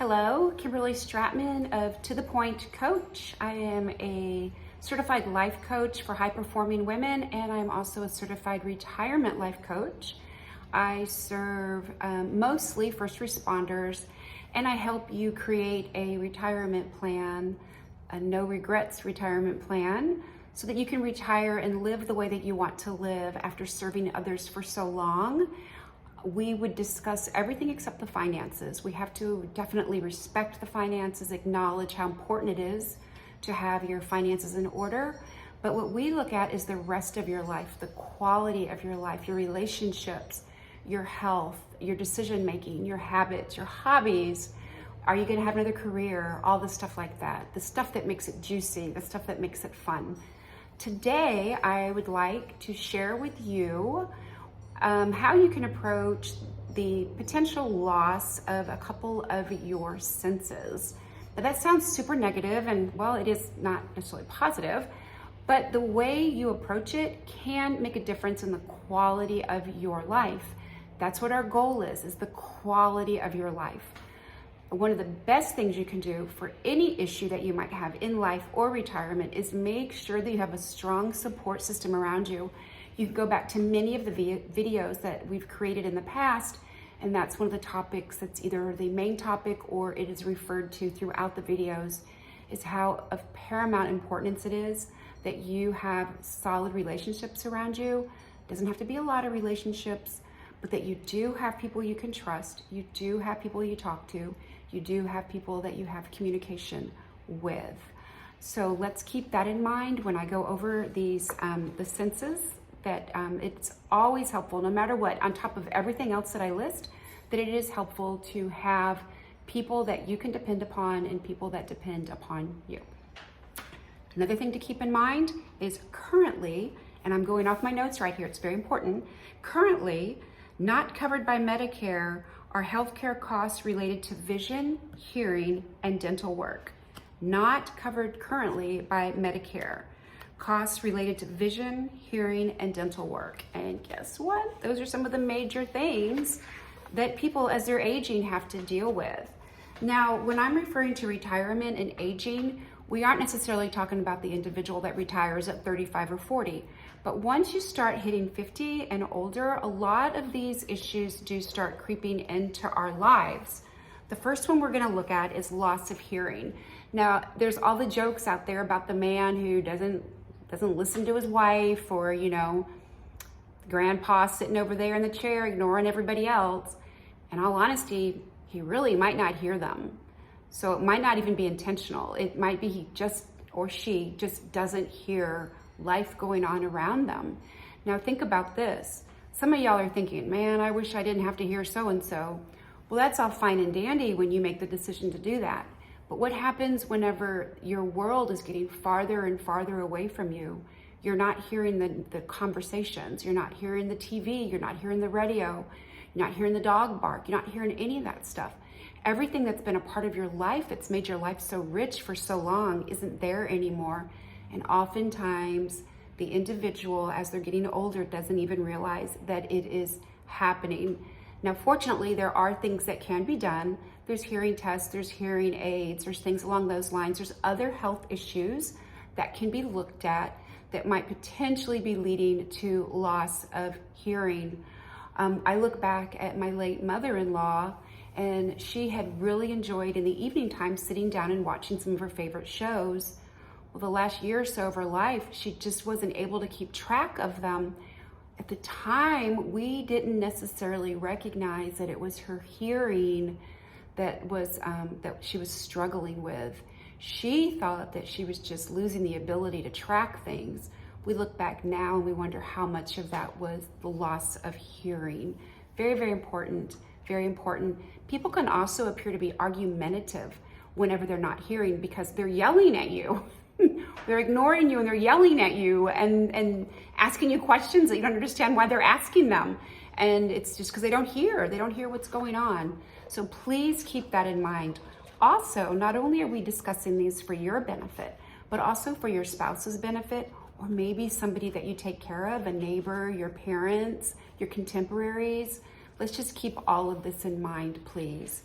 Hello, Kimberly Stratman of To The Point Coach. I am a certified life coach for high-performing women, and I'm also a certified retirement life coach. I serve mostly first responders, and I help you create a retirement plan, a no regrets retirement plan, so that you can retire and live the way that you want to live after serving others for so long. We would discuss everything except the finances. We have to definitely respect the finances, acknowledge how important it is to have your finances in order. But what we look at is the rest of your life, the quality of your life, your relationships, your health, your decision making, your habits, your hobbies. Are you gonna have another career? All the stuff like that. The stuff that makes it juicy, the stuff that makes it fun. Today, I would like to share with you how you can approach the potential loss of a couple of your senses. Now that sounds super negative, and well, it is not necessarily positive, but the way you approach it can make a difference in the quality of your life. That's what our goal is the quality of your life. One of the best things you can do for any issue that you might have in life or retirement is make sure that you have a strong support system around you. You can go back to many of the videos that we've created in the past, and that's one of the topics that's either the main topic or it is referred to throughout the videos, is how of paramount importance it is that you have solid relationships around you. It doesn't have to be a lot of relationships, but that you do have people you can trust, you do have people you talk to, you do have people that you have communication with. So let's keep that in mind when I go over these the senses, that it's always helpful, no matter what, on top of everything else that I list, that it is helpful to have people that you can depend upon and people that depend upon you. Another thing to keep in mind is currently, and I'm going off my notes right here, it's very important, currently not covered by Medicare are healthcare costs related to vision, hearing, and dental work. Not covered currently by Medicare. Costs related to vision, hearing, and dental work. And guess what? Those are some of the major things that people as they're aging have to deal with. Now, when I'm referring to retirement and aging, we aren't necessarily talking about the individual that retires at 35 or 40. But once you start hitting 50 and older, a lot of these issues do start creeping into our lives. The first one we're gonna look at is loss of hearing. Now, there's all the jokes out there about the man who doesn't listen to his wife, or, you know, grandpa sitting over there in the chair ignoring everybody else. In all honesty, he really might not hear them. So it might not even be intentional. It might be he just, or she just doesn't hear life going on around them. Now think about this. Some of y'all are thinking, man, I wish I didn't have to hear so-and-so. Well, that's all fine and dandy when you make the decision to do that. But what happens whenever your world is getting farther and farther away from you? You're not hearing the conversations, you're not hearing the TV, you're not hearing the radio, you're not hearing the dog bark, you're not hearing any of that stuff. Everything that's been a part of your life, that's made your life so rich for so long, isn't there anymore. And oftentimes, the individual, as they're getting older, doesn't even realize that it is happening. Now, fortunately, there are things that can be done. There's hearing tests, there's hearing aids, there's things along those lines. There's other health issues that can be looked at that might potentially be leading to loss of hearing. I look back at my late mother-in-law, and she had really enjoyed in the evening time sitting down and watching some of her favorite shows. Well, the last year or so of her life, she just wasn't able to keep track of them. At the time, we didn't necessarily recognize that it was her hearing that she was struggling with. She thought that she was just losing the ability to track things. We look back now and we wonder how much of that was the loss of hearing. Very, very important, very important. People can also appear to be argumentative whenever they're not hearing because they're yelling at you. They're ignoring you and they're yelling at you and asking you questions that you don't understand why they're asking them. And it's just because they don't hear what's going on. So please keep that in mind. Also, not only are we discussing these for your benefit, but also for your spouse's benefit, or maybe somebody that you take care of, a neighbor, your parents, your contemporaries. Let's just keep all of this in mind, please.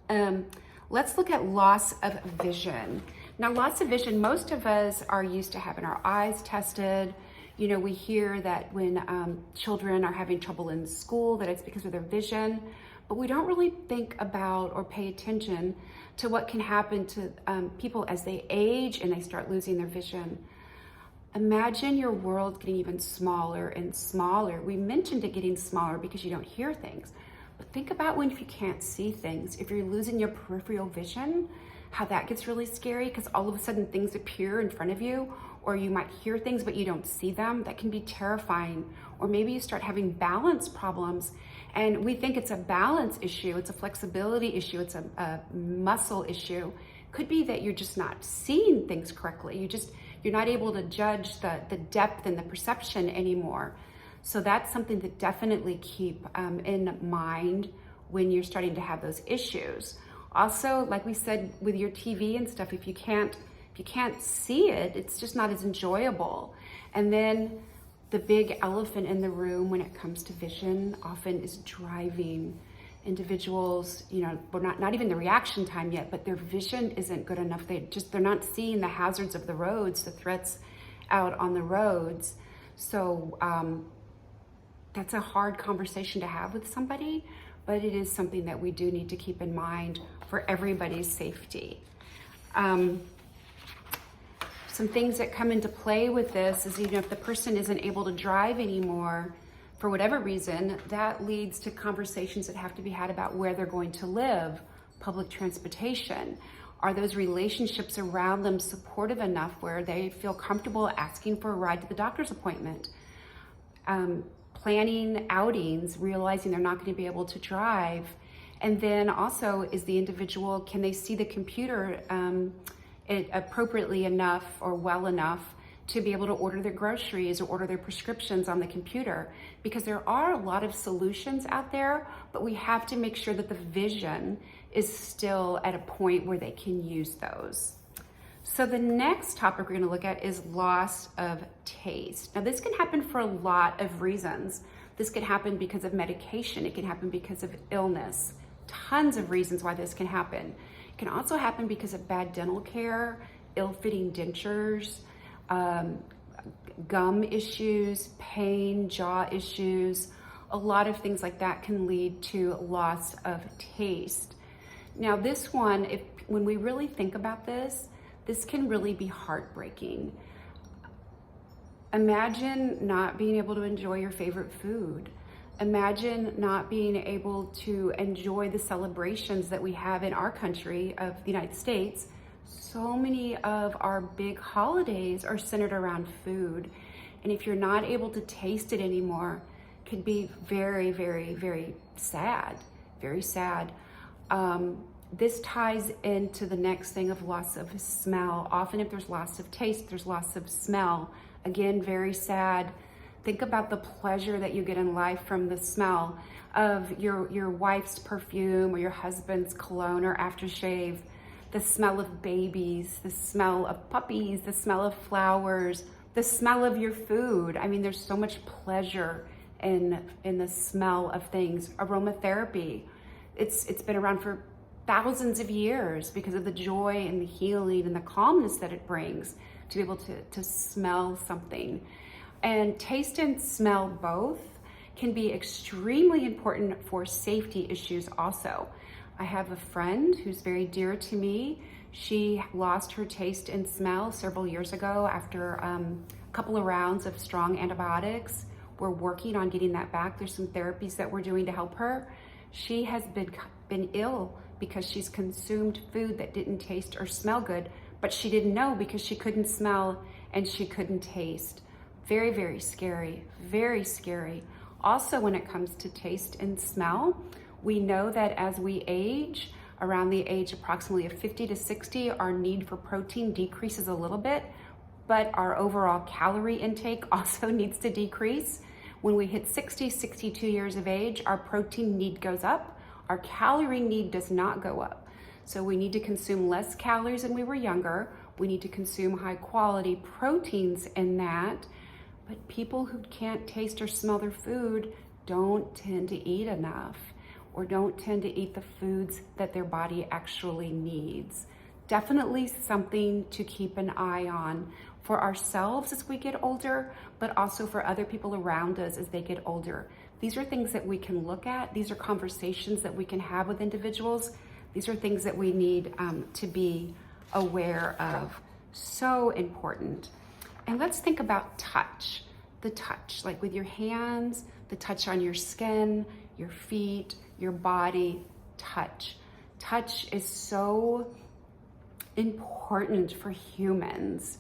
Let's look at loss of vision. Now, loss of vision, most of us are used to having our eyes tested. You know, we hear that when children are having trouble in school, that it's because of their vision, but we don't really think about or pay attention to what can happen to people as they age and they start losing their vision. Imagine your world getting even smaller and smaller. We mentioned it getting smaller because you don't hear things. But think about when if you can't see things, if you're losing your peripheral vision, how that gets really scary because all of a sudden things appear in front of you, or you might hear things but you don't see them. That can be terrifying. Or maybe you start having balance problems and we think it's a balance issue, it's a flexibility issue, it's a muscle issue. Could be that you're just not seeing things correctly. You're not able to judge the depth and the perception anymore. So that's something to definitely keep in mind when you're starting to have those issues. Also, like we said with your TV and stuff, if you can't see it, it's just not as enjoyable. And then the big elephant in the room when it comes to vision often is driving. Individuals, you know, we're not even the reaction time yet, but their vision isn't good enough. They're not seeing the hazards of the roads, the threats out on the roads. So that's a hard conversation to have with somebody, but it is something that we do need to keep in mind for everybody's safety. Some things that come into play with this is, even if the person isn't able to drive anymore, for whatever reason, that leads to conversations that have to be had about where they're going to live, public transportation. Are those relationships around them supportive enough where they feel comfortable asking for a ride to the doctor's appointment? Planning outings, realizing they're not going to be able to drive. And then also, is the individual, can they see the computer appropriately enough or well enough to be able to order their groceries or order their prescriptions on the computer? Because there are a lot of solutions out there, but we have to make sure that the vision is still at a point where they can use those. So the next topic we're going to look at is loss of taste. Now, this can happen for a lot of reasons. This could happen because of medication. It can happen because of illness. Tons of reasons why this can happen. It can also happen because of bad dental care, ill-fitting dentures, gum issues, pain, jaw issues. A lot of things like that can lead to loss of taste. Now, this one, when we really think about this can really be heartbreaking. Imagine not being able to enjoy your favorite food. Imagine not being able to enjoy the celebrations that we have in our country of the United States. So many of our big holidays are centered around food. And if you're not able to taste it anymore, it could be very, very, very sad, very sad. This ties into the next thing of loss of smell. Often if there's loss of taste, there's loss of smell. Again, very sad. Think about the pleasure that you get in life from the smell of your wife's perfume or your husband's cologne or aftershave, the smell of babies, the smell of puppies, the smell of flowers, the smell of your food. I mean, there's so much pleasure in the smell of things. Aromatherapy, it's been around for thousands of years because of the joy and the healing and the calmness that it brings to be able to smell something. And taste and smell both can be extremely important for safety issues also. I have a friend who's very dear to me. She lost her taste and smell several years ago after a couple of rounds of strong antibiotics. We're working on getting that back. There's some therapies that we're doing to help her. She has been ill because she's consumed food that didn't taste or smell good, but she didn't know because she couldn't smell and she couldn't taste. Very, very scary, very scary. Also, when it comes to taste and smell, we know that as we age, around the age approximately of 50 to 60, our need for protein decreases a little bit, but our overall calorie intake also needs to decrease. When we hit 60, 62 years of age, our protein need goes up. Our calorie need does not go up. So we need to consume less calories than we were younger. We need to consume high quality proteins in that. But people who can't taste or smell their food don't tend to eat enough. or don't tend to eat the foods that their body actually needs. Definitely something to keep an eye on for ourselves as we get older, but also for other people around us as they get older. These are things that we can look at. These are conversations that we can have with individuals. These are things that we need to be aware of. So important. And let's think about touch. The touch, like with your hands, the touch on your skin, your feet, your body, touch. Touch is so important for humans.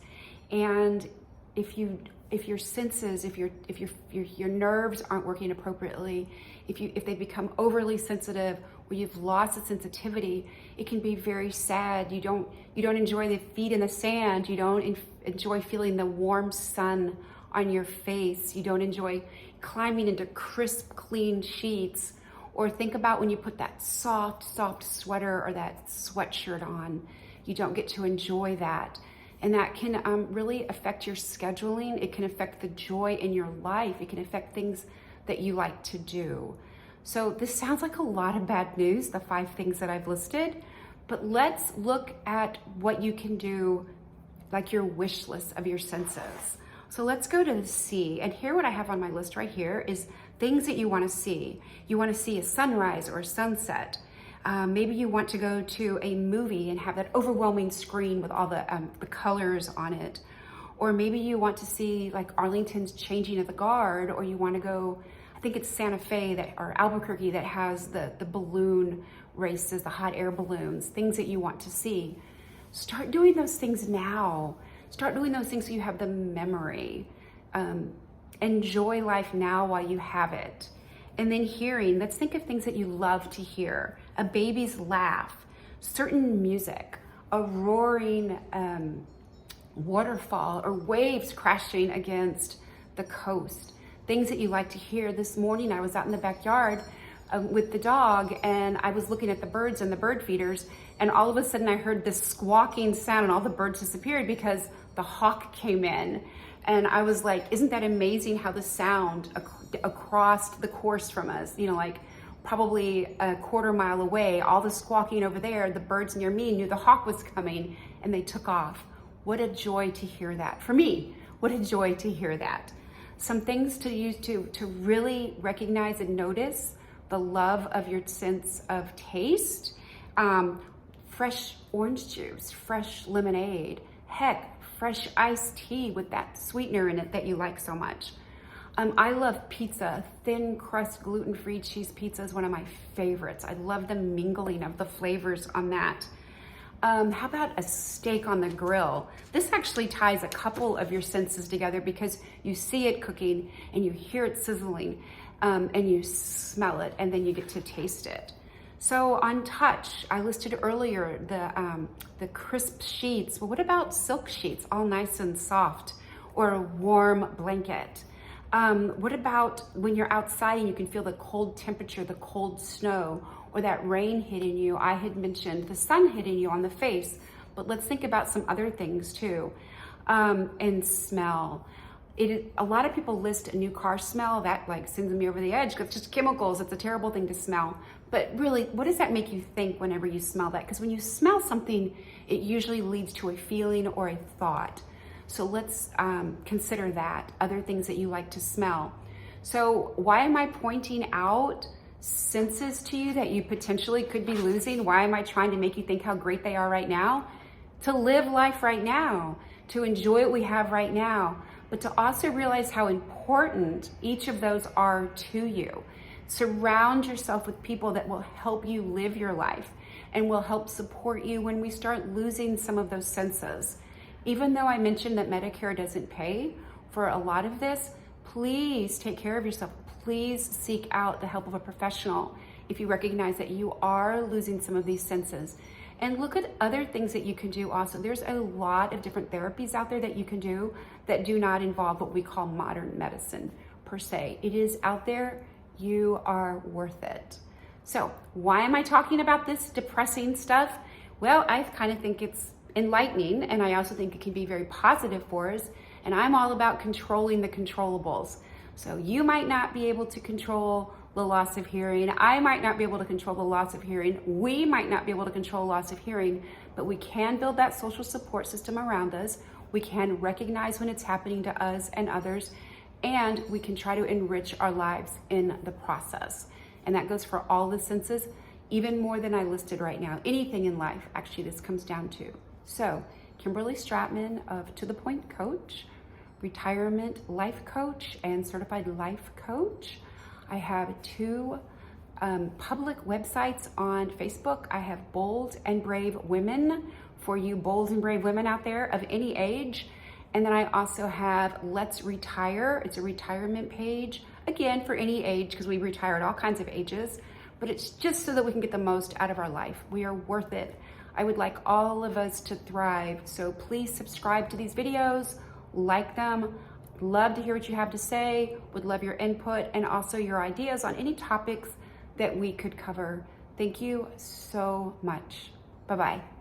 And if your senses, if your nerves aren't working appropriately, if they become overly sensitive, or you've lost the sensitivity, it can be very sad. You don't enjoy the feet in the sand. You don't enjoy feeling the warm sun on your face. You don't enjoy climbing into crisp, clean sheets. Or think about when you put that soft sweater or that sweatshirt on. You don't get to enjoy that. And that can really affect your scheduling. It can affect the joy in your life. It can affect things that you like to do. So this sounds like a lot of bad news, the 5 things that I've listed, but let's look at what you can do, like your wish list of your senses. So let's go to the C, and here what I have on my list right here is things that you want to see. You want to see a sunrise or a sunset. Maybe you want to go to a movie and have that overwhelming screen with all the colors on it. Or maybe you want to see like Arlington's changing of the guard, or you want to go, I think it's Santa Fe or Albuquerque that has the balloon races, the hot air balloons, things that you want to see. Start doing those things now. Start doing those things so you have the memory. Enjoy life now while you have it. And then hearing, let's think of things that you love to hear. A baby's laugh, certain music, a roaring waterfall or waves crashing against the coast. Things that you like to hear. This morning I was out in the backyard with the dog, and I was looking at the birds and the bird feeders, and all of a sudden I heard this squawking sound and all the birds disappeared because the hawk came in. And I was like, isn't that amazing how the sound across the course from us, like probably a quarter mile away, all the squawking over there, the birds near me knew the hawk was coming and they took off. What a joy to hear that. For me, what a joy to hear that. Some things to use to really recognize and notice the love of your sense of taste. Fresh orange juice, fresh lemonade, heck, fresh iced tea with that sweetener in it that you like so much. I love pizza. Thin crust, gluten-free cheese pizza is one of my favorites. I love the mingling of the flavors on that. How about a steak on the grill? This actually ties a couple of your senses together because you see it cooking and you hear it sizzling and you smell it, and then you get to taste it. So on touch, I listed earlier the crisp sheets. Well, what about silk sheets, all nice and soft, or a warm blanket? What about when you're outside and you can feel the cold temperature, the cold snow, or that rain hitting you? I had mentioned the sun hitting you on the face, but let's think about some other things too. And smell. A lot of people list a new car smell that like sends me over the edge because it's just chemicals. It's a terrible thing to smell. But really, what does that make you think whenever you smell that? Because when you smell something, it usually leads to a feeling or a thought. So let's consider that, other things that you like to smell. So why am I pointing out senses to you that you potentially could be losing? Why am I trying to make you think how great they are right now? To live life right now, to enjoy what we have right now, but to also realize how important each of those are to you. Surround yourself with people that will help you live your life and will help support you when we start losing some of those senses. Even though I mentioned that Medicare doesn't pay for a lot of this, please take care of yourself. Please seek out the help of a professional if you recognize that you are losing some of these senses. And look at other things that you can do also. There's a lot of different therapies out there that you can do that do not involve what we call modern medicine per se. It is out there. You are worth it. So why am I talking about this depressing stuff? Well, I kind of think it's enlightening, and I also think it can be very positive for us. And I'm all about controlling the controllables. So you might not be able to control the loss of hearing. I might not be able to control the loss of hearing. We might not be able to control loss of hearing, but we can build that social support system around us. We can recognize when it's happening to us and others, and we can try to enrich our lives in the process. And that goes for all the senses, even more than I listed right now. Anything in life, actually, this comes down to. So, Kimberly Stratman of To The Point Coach, retirement life coach and certified life coach. I have 2 public websites on Facebook. I have Bold and Brave Women for you bold and brave women out there of any age. And then I also have Let's Retire. It's a retirement page, again, for any age, because we retire at all kinds of ages, but it's just so that we can get the most out of our life. We are worth it. I would like all of us to thrive. So please subscribe to these videos, like them. Love to hear what you have to say, would love your input and also your ideas on any topics that we could cover. Thank you so much. Bye-bye.